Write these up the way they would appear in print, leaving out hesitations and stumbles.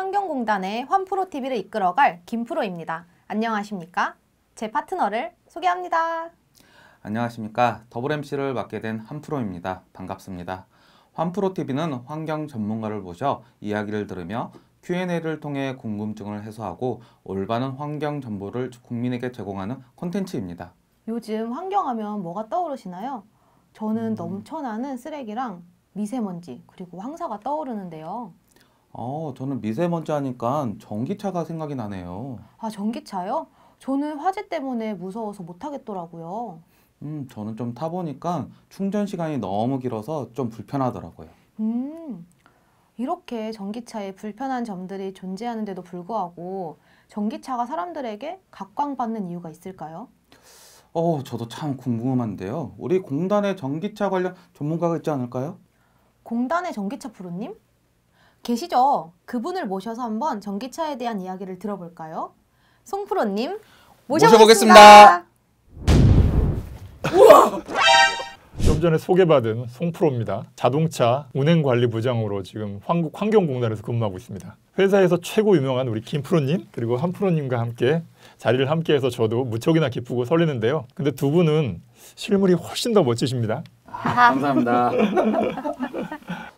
환경공단의 환프로TV를 이끌어갈 김프로입니다. 안녕하십니까? 제 파트너를 소개합니다. 안녕하십니까? 더블 MC를 맡게 된 한프로입니다. 반갑습니다. 환프로TV는 환경 전문가를 모셔 이야기를 들으며 Q&A를 통해 궁금증을 해소하고 올바른 환경 정보를 국민에게 제공하는 콘텐츠입니다. 요즘 환경하면 뭐가 떠오르시나요? 저는 넘쳐나는 쓰레기랑 미세먼지 그리고 황사가 떠오르는데요. 저는 미세먼지 하니까 전기차가 생각이 나네요. 아, 전기차요? 저는 화재 때문에 무서워서 못 하겠더라고요. 저는 좀 타보니까 충전 시간이 너무 길어서 좀 불편하더라고요. 이렇게 전기차에 불편한 점들이 존재하는데도 불구하고 전기차가 사람들에게 각광받는 이유가 있을까요? 저도 참 궁금한데요. 우리 공단에 전기차 관련 전문가가 있지 않을까요? 공단의 전기차 프로님? 계시죠? 그분을 모셔서 한번 전기차에 대한 이야기를 들어볼까요? 송 프로님 모셔보겠습니다. 좀 전에 소개받은 송 프로입니다. 자동차 운행관리부장으로 지금 한국환경공단에서 근무하고 있습니다. 회사에서 최고 유명한 우리 김 프로님 그리고 한 프로님과 함께 자리를 함께해서 저도 무척이나 기쁘고 설레는데요. 근데 두 분은 실물이 훨씬 더 멋지십니다. 감사합니다.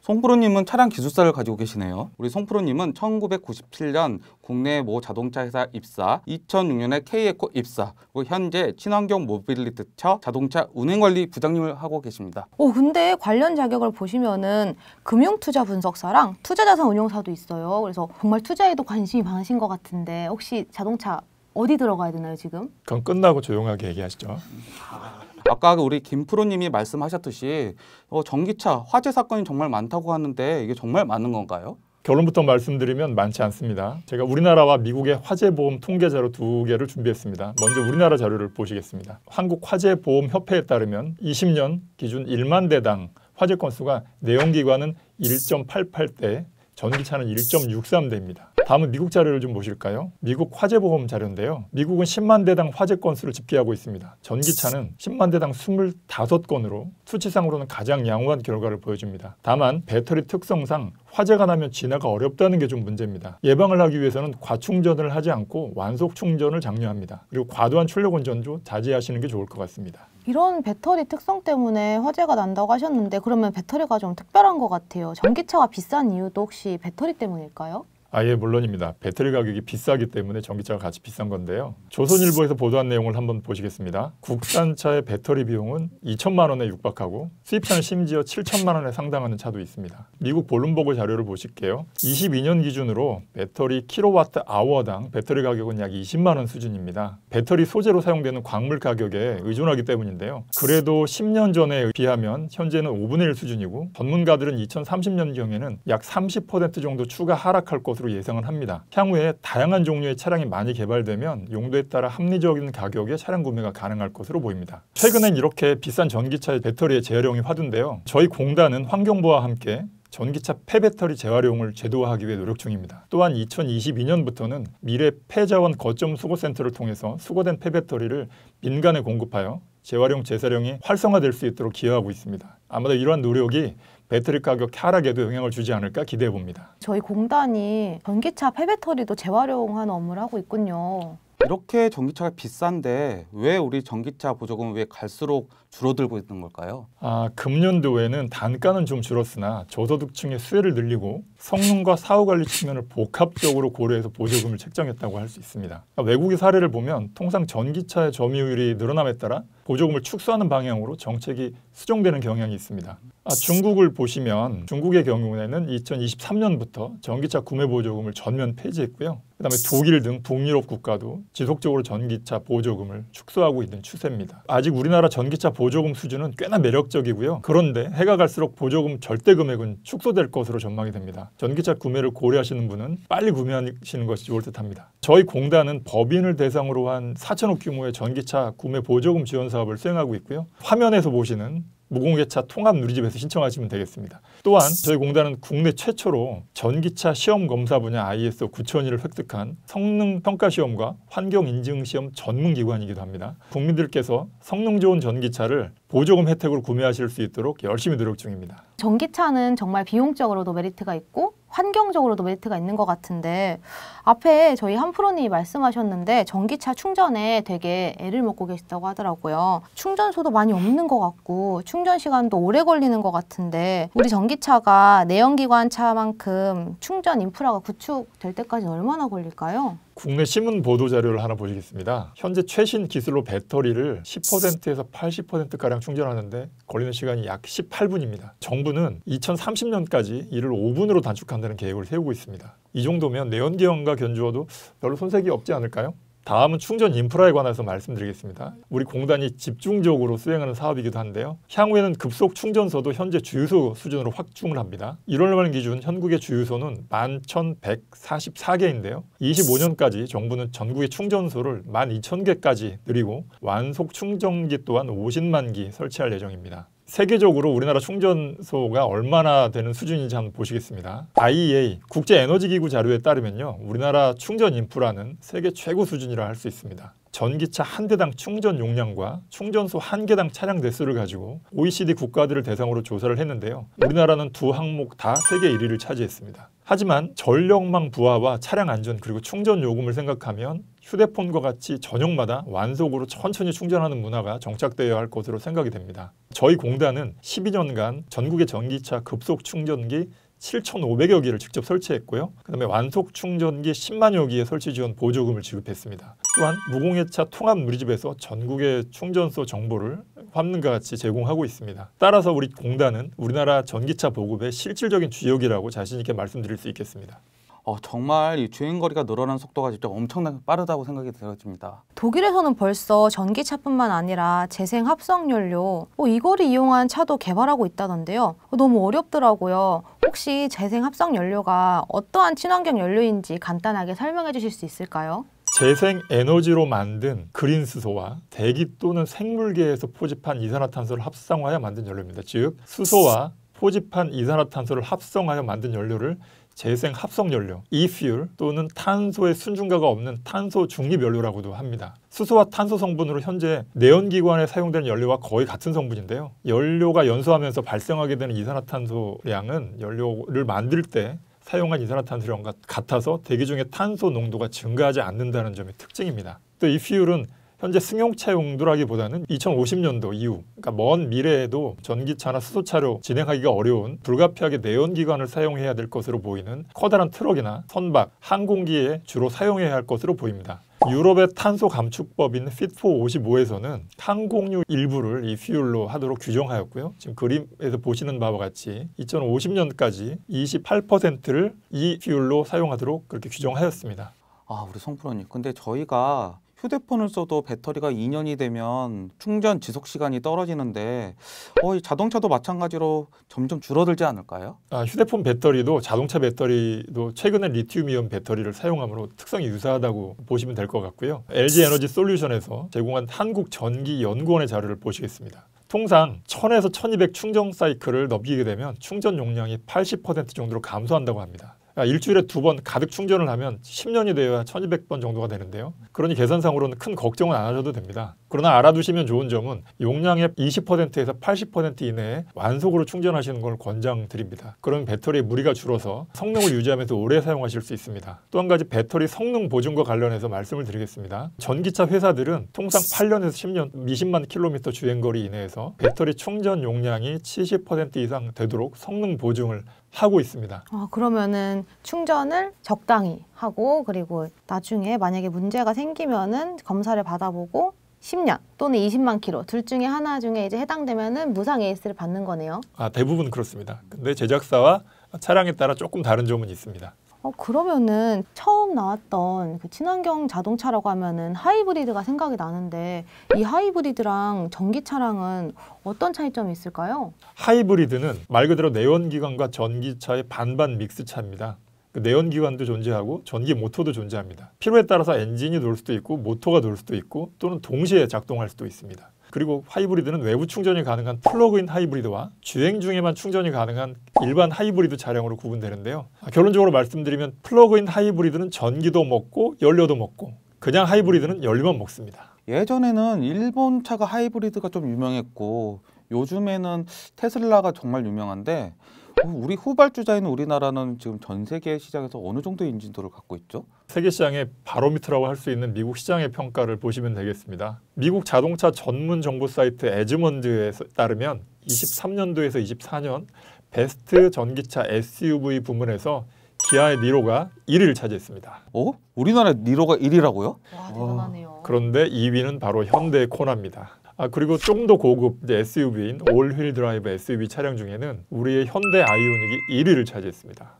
송프로님은 차량 기술사를 가지고 계시네요. 우리 송프로님은 1997년 국내 모 자동차 회사 입사, 2006년에 K에코 입사, 그리고 현재 친환경 모빌리티처 자동차 운행관리 부장님을 하고 계십니다. 근데 관련 자격을 보시면은 금융투자 분석사랑 투자자산 운용사도 있어요. 그래서 정말 투자에도 관심이 많으신 것 같은데 혹시 자동차 어디 들어가야 되나요 지금? 그건 끝나고 조용하게 얘기하시죠. 아까 우리 김 프로님이 말씀하셨듯이 전기차 화재 사건이 정말 많다고 하는데 이게 정말 많은 건가요? 결론부터 말씀드리면 많지 않습니다. 제가 우리나라와 미국의 화재보험 통계 자료 두 개를 준비했습니다. 먼저 우리나라 자료를 보시겠습니다. 한국화재보험협회에 따르면 20년 기준 1만 대당 화재 건수가 내연기관은 1.88대, 전기차는 1.63대입니다. 다음은 미국 자료를 좀 보실까요? 미국 화재보험 자료인데요. 미국은 10만 대당 화재 건수를 집계하고 있습니다. 전기차는 10만 대당 25건으로 수치상으로는 가장 양호한 결과를 보여줍니다. 다만 배터리 특성상 화재가 나면 진화가 어렵다는 게 좀 문제입니다. 예방을 하기 위해서는 과충전을 하지 않고 완속 충전을 장려합니다. 그리고 과도한 출력 운전도 자제하시는 게 좋을 것 같습니다. 이런 배터리 특성 때문에 화재가 난다고 하셨는데 그러면 배터리가 좀 특별한 것 같아요. 전기차가 비싼 이유도 혹시 배터리 때문일까요? 예, 물론입니다. 배터리 가격이 비싸기 때문에 전기차가 같이 비싼 건데요. 조선일보에서 보도한 내용을 한번 보시겠습니다. 국산차의 배터리 비용은 2천만 원에 육박하고 수입차는 심지어 7천만 원에 상당하는 차도 있습니다. 미국 볼룸버그 자료를 보실게요. 22년 기준으로 배터리 킬로와트 아워당 배터리 가격은 약 20만 원 수준입니다. 배터리 소재로 사용되는 광물 가격에 의존하기 때문인데요. 그래도 10년 전에 비하면 현재는 5분의 1 수준이고 전문가들은 2030년경에는 약 30% 정도 추가 하락할 것으로 예상을 합니다. 향후에 다양한 종류의 차량이 많이 개발되면 용도에 따라 합리적인 가격의 차량 구매가 가능할 것으로 보입니다. 최근엔 이렇게 비싼 전기차의 배터리의 재활용이 화두인데요. 저희 공단은 환경부와 함께 전기차 폐배터리 재활용을 제도화하기 위해 노력 중입니다. 또한 2022년부터는 미래 폐자원 거점 수거센터를 통해서 수거된 폐배터리를 민간에 공급하여 재활용, 재사용이 활성화될 수 있도록 기여하고 있습니다. 아마도 이러한 노력이 배터리 가격 하락에도 영향을 주지 않을까 기대해 봅니다. 저희 공단이 전기차 폐배터리도 재활용하는 업무를 하고 있군요. 이렇게 전기차가 비싼데 왜 우리 전기차 보조금은 왜 갈수록 줄어들고 있는 걸까요? 금년도에는 단가는 좀 줄었으나 저소득층의 수혜를 늘리고 성능과 사후관리 측면을 복합적으로 고려해서 보조금을 책정했다고 할 수 있습니다. 외국의 사례를 보면 통상 전기차의 점유율이 늘어남에 따라 보조금을 축소하는 방향으로 정책이 수정되는 경향이 있습니다. 중국을 보시면 중국의 경우에는 2023년부터 전기차 구매 보조금을 전면 폐지했고요. 그다음에 독일 등 북유럽 국가도 지속적으로 전기차 보조금을 축소하고 있는 추세입니다. 아직 우리나라 전기차 보조금 수준은 꽤나 매력적이고요. 그런데 해가 갈수록 보조금 절대 금액은 축소될 것으로 전망이 됩니다. 전기차 구매를 고려하시는 분은 빨리 구매하시는 것이 좋을 듯합니다. 저희 공단은 법인을 대상으로 한 4천억 규모의 전기차 구매 보조금 지원 사업을 수행하고 있고요. 화면에서 보시는 무공개차 통합 누리집에서 신청하시면 되겠습니다. 또한 저희 공단은 국내 최초로 전기차 시험 검사 분야 ISO 9001을 획득한 성능 평가 시험과 환경 인증 시험 전문 기관이기도 합니다. 국민들께서 성능 좋은 전기차를 보조금 혜택으로 구매하실 수 있도록 열심히 노력 중입니다. 전기차는 정말 비용적으로도 메리트가 있고 환경적으로도 메리트가 있는 것 같은데 앞에 저희 한프로님이 말씀하셨는데 전기차 충전에 되게 애를 먹고 계시다고 하더라고요. 충전소도 많이 없는 것 같고 충전 시간도 오래 걸리는 것 같은데 우리 전기차가 내연기관차만큼 충전 인프라가 구축될 때까지는 얼마나 걸릴까요? 국내 신문 보도 자료를 하나 보시겠습니다. 현재 최신 기술로 배터리를 10%에서 80%가량 충전하는데 걸리는 시간이 약 18분입니다. 정부는 2030년까지 이를 5분으로 단축한다는 계획을 세우고 있습니다. 이 정도면 내연기관과 견주어도 별로 손색이 없지 않을까요? 다음은 충전 인프라에 관해서 말씀드리겠습니다. 우리 공단이 집중적으로 수행하는 사업이기도 한데요. 향후에는 급속 충전소도 현재 주유소 수준으로 확충을 합니다. 1월 말 기준 현국의 주유소는 11,144개인데요. 25년까지 정부는 전국의 충전소를 12,000개까지 늘리고 완속 충전기 또한 50만 기 설치할 예정입니다. 세계적으로 우리나라 충전소가 얼마나 되는 수준인지 한번 보시겠습니다. IEA 국제에너지기구 자료에 따르면요, 우리나라 충전 인프라는 세계 최고 수준이라 할 수 있습니다. 전기차 한 대당 충전 용량과 충전소 한 개당 차량 대수를 가지고 OECD 국가들을 대상으로 조사를 했는데요. 우리나라는 두 항목 다 세계 1위를 차지했습니다. 하지만 전력망 부하와 차량 안전 그리고 충전 요금을 생각하면 휴대폰과 같이 저녁마다 완속으로 천천히 충전하는 문화가 정착되어야 할 것으로 생각이 됩니다. 저희 공단은 12년간 전국의 전기차 급속 충전기 7,500여 기를 직접 설치했고요. 그다음에 완속 충전기 10만여 기의 설치 지원 보조금을 지급했습니다. 또한 무공해차 통합 누리집에서 전국의 충전소 정보를 화면과 같이 제공하고 있습니다. 따라서 우리 공단은 우리나라 전기차 보급의 실질적인 주역이라고 자신 있게 말씀드릴 수 있겠습니다. 정말 이 주행거리가 늘어나는 속도가 진짜 엄청나게 빠르다고 생각이 들어집니다. 독일에서는 벌써 전기차뿐만 아니라 재생 합성연료 이거를 이용한 차도 개발하고 있다던데요. 너무 어렵더라고요. 혹시 재생 합성연료가 어떠한 친환경 연료인지 간단하게 설명해 주실 수 있을까요? 재생 에너지로 만든 그린 수소와 대기 또는 생물계에서 포집한 이산화탄소를 합성하여 만든 연료입니다. 즉 수소와 포집한 이산화탄소를 합성하여 만든 연료를 재생 합성연료, e-fuel 또는 탄소의 순중가가 없는 탄소 중립연료라고도 합니다. 수소와 탄소 성분으로 현재 내연기관에 사용되는 연료와 거의 같은 성분인데요. 연료가 연소하면서 발생하게 되는 이산화탄소량은 연료를 만들 때 사용한 이산화탄소량과 같아서 대기 중에 탄소 농도가 증가하지 않는다는 점이 특징입니다. 또 e-fuel은 현재 승용차 용도라기보다는 2050년도 이후, 그러니까 먼 미래에도 전기차나 수소차로 진행하기가 어려운 불가피하게 내연기관을 사용해야 될 것으로 보이는 커다란 트럭이나 선박, 항공기에 주로 사용해야 할 것으로 보입니다. 유럽의 탄소 감축법인 Fit for 55에서는 항공유 일부를 e-fuel로 하도록 규정하였고요. 지금 그림에서 보시는 바와 같이 2050년까지 28%를 e-fuel로 사용하도록 그렇게 규정하였습니다. 우리 송프로님, 근데 저희가 휴대폰을 써도 배터리가 2년이 되면 충전 지속 시간이 떨어지는데 이 자동차도 마찬가지로 점점 줄어들지 않을까요? 휴대폰 배터리도 자동차 배터리도 최근에 리튬이온 배터리를 사용함으로 특성이 유사하다고 보시면 될 것 같고요. LG 에너지 솔루션에서 제공한 한국전기연구원의 자료를 보시겠습니다. 통상 1000에서 1200 충전 사이클을 넘기게 되면 충전 용량이 80% 정도로 감소한다고 합니다. 일주일에 2번 가득 충전을 하면 10년이 되어야 1200번 정도가 되는데요. 그러니 계산상으로는 큰 걱정은 안 하셔도 됩니다. 그러나 알아두시면 좋은 점은 용량의 20%에서 80% 이내에 완속으로 충전하시는 걸 권장드립니다. 그러면 배터리의 무리가 줄어서 성능을 유지하면서 오래 사용하실 수 있습니다. 또 한 가지 배터리 성능 보증과 관련해서 말씀을 드리겠습니다. 전기차 회사들은 통상 8년에서 10년 20만 킬로미터 주행거리 이내에서 배터리 충전 용량이 70% 이상 되도록 성능 보증을 하고 있습니다. 그러면은 충전을 적당히 하고 그리고 나중에 만약에 문제가 생기면은 검사를 받아보고 10년 또는 20만 킬로 둘 중에 하나 중에 이제 해당되면은 무상 AS를 받는 거네요. 대부분 그렇습니다. 근데 제작사와 차량에 따라 조금 다른 점은 있습니다. 그러면은 처음 나왔던 그 친환경 자동차라고 하면은 하이브리드가 생각이 나는데 이 하이브리드랑 전기차랑은 어떤 차이점이 있을까요? 하이브리드는 말 그대로 내연기관과 전기차의 반반 믹스차입니다. 내연기관도 존재하고 전기 모터도 존재합니다. 필요에 따라서 엔진이 돌 수도 있고 모터가 돌 수도 있고 또는 동시에 작동할 수도 있습니다. 그리고 하이브리드는 외부 충전이 가능한 플러그인 하이브리드와 주행 중에만 충전이 가능한 일반 하이브리드 차량으로 구분되는데요. 결론적으로 말씀드리면 플러그인 하이브리드는 전기도 먹고 연료도 먹고 그냥 하이브리드는 연료만 먹습니다. 예전에는 일본 차가 하이브리드가 좀 유명했고 요즘에는 테슬라가 정말 유명한데 우리 후발주자인 우리나라는 지금 전 세계 시장에서 어느 정도의 인지도를 갖고 있죠? 세계 시장의 바로미터라고 할 수 있는 미국 시장의 평가를 보시면 되겠습니다. 미국 자동차 전문 정보 사이트 에즈먼드에 따르면 23년도에서 24년 베스트 전기차 SUV 부문에서 기아의 니로가 1위를 차지했습니다. 우리나라 니로가 1위라고요? 와, 대단하네요. 그런데 2위는 바로 현대 코나입니다. 그리고 좀 더 고급 SUV인 올휠 드라이브 SUV 차량 중에는 우리의 현대 아이오닉이 1위를 차지했습니다.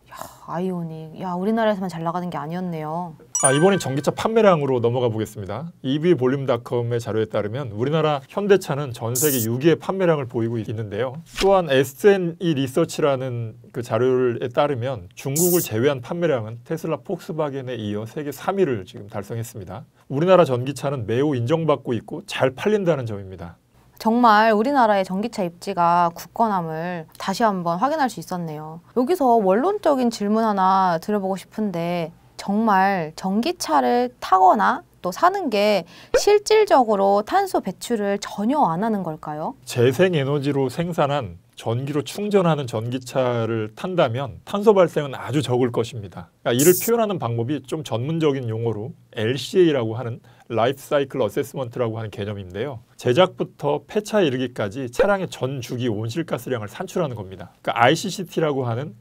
아이오닉. 야, 우리나라에서만 잘 나가는 게 아니었네요. 이번엔 전기차 판매량으로 넘어가 보겠습니다. EV볼륨닷컴의 자료에 따르면 우리나라 현대차는 전 세계 6위의 판매량을 보이고 있는데요. 또한 S&E 리서치라는 그 자료에 따르면 중국을 제외한 판매량은 테슬라, 폭스바겐에 이어 세계 3위를 지금 달성했습니다. 우리나라 전기차는 매우 인정받고 있고 잘 팔린다는 점입니다. 정말 우리나라의 전기차 입지가 굳건함을 다시 한번 확인할 수 있었네요. 여기서 원론적인 질문 하나 드려보고 싶은데 정말 전기차를 타거나 또 사는 게 실질적으로 탄소 배출을 전혀 안 하는 걸까요? 재생에너지로 생산한 전기로 충전하는 전기차를 탄다면 탄소 발생은 아주 적을 것입니다. 이를 표현하는 방법이 좀 전문적인 용어로 LCA라고 하는 라이프 사이클 어세스먼트라고 하는 개념인데요. 제작부터 폐차에 이르기까지 차량의 전 주기 온실가스량을 산출하는 겁니다. ICCT라고 하는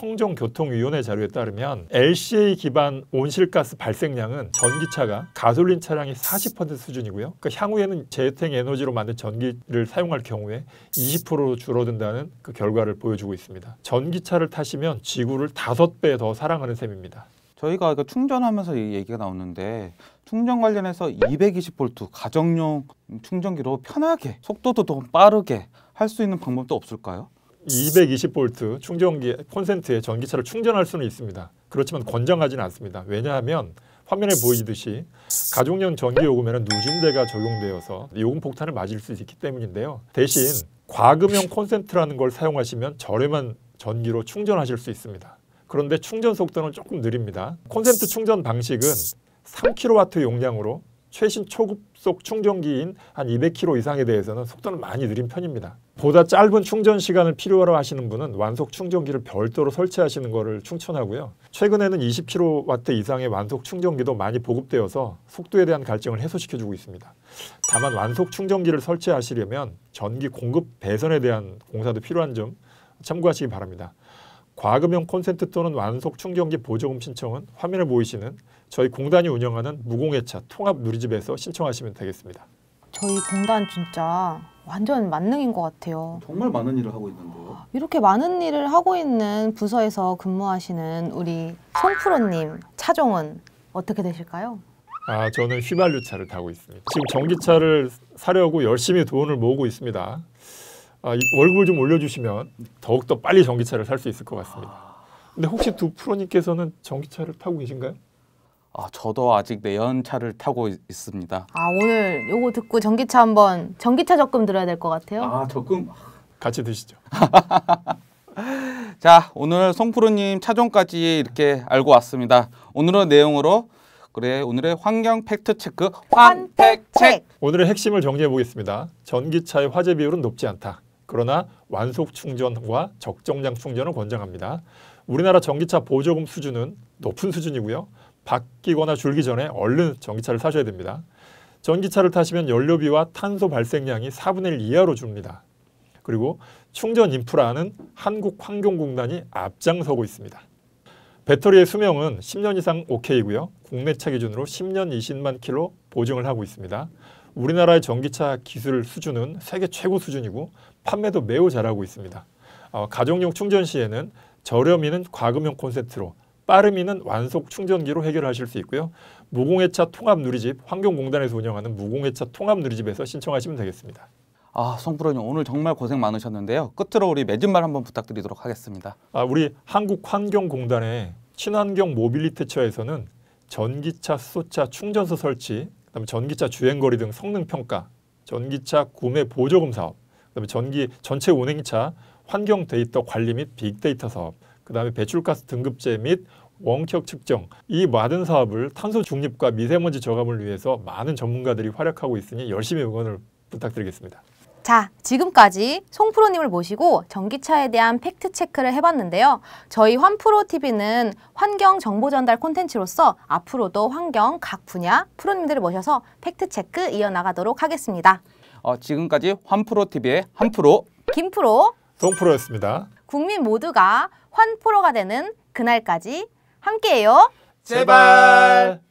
국제청정교통위원회 자료에 따르면 LCA 기반 온실가스 발생량은 전기차가 가솔린 차량이 40% 수준이고요. 향후에는 재생에너지로 만든 전기를 사용할 경우에 20% 줄어든다는 그 결과를 보여주고 있습니다. 전기차를 타시면 지구를 5배 더 사랑하는 셈입니다. 저희가 충전하면서 이 얘기가 나오는데 충전 관련해서 220V 가정용 충전기로 편하게 속도도 더 빠르게 할 수 있는 방법도 없을까요? 220V 충전기 콘센트에 전기차를 충전할 수는 있습니다. 그렇지만 권장하지는 않습니다. 왜냐하면 화면에 보이듯이 가정용 전기요금에는 누진대가 적용되어서 요금 폭탄을 맞을 수 있기 때문인데요. 대신 과금형 콘센트라는 걸 사용하시면 저렴한 전기로 충전하실 수 있습니다. 그런데 충전 속도는 조금 느립니다. 콘센트 충전 방식은 3kW 용량으로 최신 초급속 충전기인 한 200km 이상에 대해서는 속도는 많이 느린 편입니다. 보다 짧은 충전 시간을 필요로 하시는 분은 완속 충전기를 별도로 설치하시는 것을 추천하고요. 최근에는 20kW 이상의 완속 충전기도 많이 보급되어서 속도에 대한 갈증을 해소시켜주고 있습니다. 다만 완속 충전기를 설치하시려면 전기 공급 배선에 대한 공사도 필요한 점 참고하시기 바랍니다. 과금형 콘센트 또는 완속 충전기 보조금 신청은 화면에 보이시는 저희 공단이 운영하는 무공해차 통합 누리집에서 신청하시면 되겠습니다. 저희 공단 진짜 완전 만능인 것 같아요. 정말 많은 일을 하고 있는데요. 이렇게 많은 일을 하고 있는 부서에서 근무하시는 우리 송프로님 차종은 어떻게 되실까요? 저는 휘발유차를 타고 있습니다. 지금 전기차를 사려고 열심히 돈을 모으고 있습니다. 월급을 좀 올려주시면 더욱더 빨리 전기차를 살 수 있을 것 같습니다. 근데 혹시 두 프로님께서는 전기차를 타고 계신가요? 저도 아직 내연차를 타고 있습니다. 오늘 요거 듣고 전기차 적금 들어야 될 것 같아요. 적금 같이 드시죠. 자, 오늘 송프로님 차종까지 이렇게 알고 왔습니다. 오늘의 내용으로 오늘의 환경 팩트 체크 환팩책. 오늘의 핵심을 정리해 보겠습니다. 전기차의 화재 비율은 높지 않다. 그러나 완속 충전과 적정량 충전을 권장합니다. 우리나라 전기차 보조금 수준은 높은 수준이고요. 바뀌거나 줄기 전에 얼른 전기차를 사셔야 됩니다. 전기차를 타시면 연료비와 탄소 발생량이 4분의 1 이하로 줍니다. 그리고 충전 인프라는 한국환경공단이 앞장서고 있습니다. 배터리의 수명은 10년 이상 오케이고요. 국내차 기준으로 10년 20만 킬로 보증을 하고 있습니다. 우리나라의 전기차 기술 수준은 세계 최고 수준이고 판매도 매우 잘하고 있습니다. 가정용 충전 시에는 저렴이는 과금형 콘센트로, 빠름이는 완속 충전기로 해결하실 수 있고요. 무공해차 통합 누리집, 환경공단에서 운영하는 무공해차 통합 누리집에서 신청하시면 되겠습니다. 송프로님 오늘 정말 고생 많으셨는데요. 끝으로 우리 맺은 말 한번 부탁드리도록 하겠습니다. 우리 한국환경공단의 친환경 모빌리티처에서는 전기차, 수소차 충전소 설치, 그다음에 전기차 주행거리 등 성능 평가, 전기차 구매 보조금 사업, 그다음에 전체 운행차 환경 데이터 관리 및 빅데이터 사업, 그다음에 배출가스 등급제 및 원격 측정, 이 모든 사업을 탄소 중립과 미세먼지 저감을 위해서 많은 전문가들이 활약하고 있으니 열심히 응원을 부탁드리겠습니다. 자, 지금까지 송프로님을 모시고 전기차에 대한 팩트 체크를 해봤는데요. 저희 환프로TV는 환경 정보 전달 콘텐츠로서 앞으로도 환경 각 분야 프로님들을 모셔서 팩트 체크 이어나가도록 하겠습니다. 지금까지 환프로TV의 한프로 김프로, 송프로였습니다. 국민 모두가 환프로가 되는 그날까지 함께해요. 제발.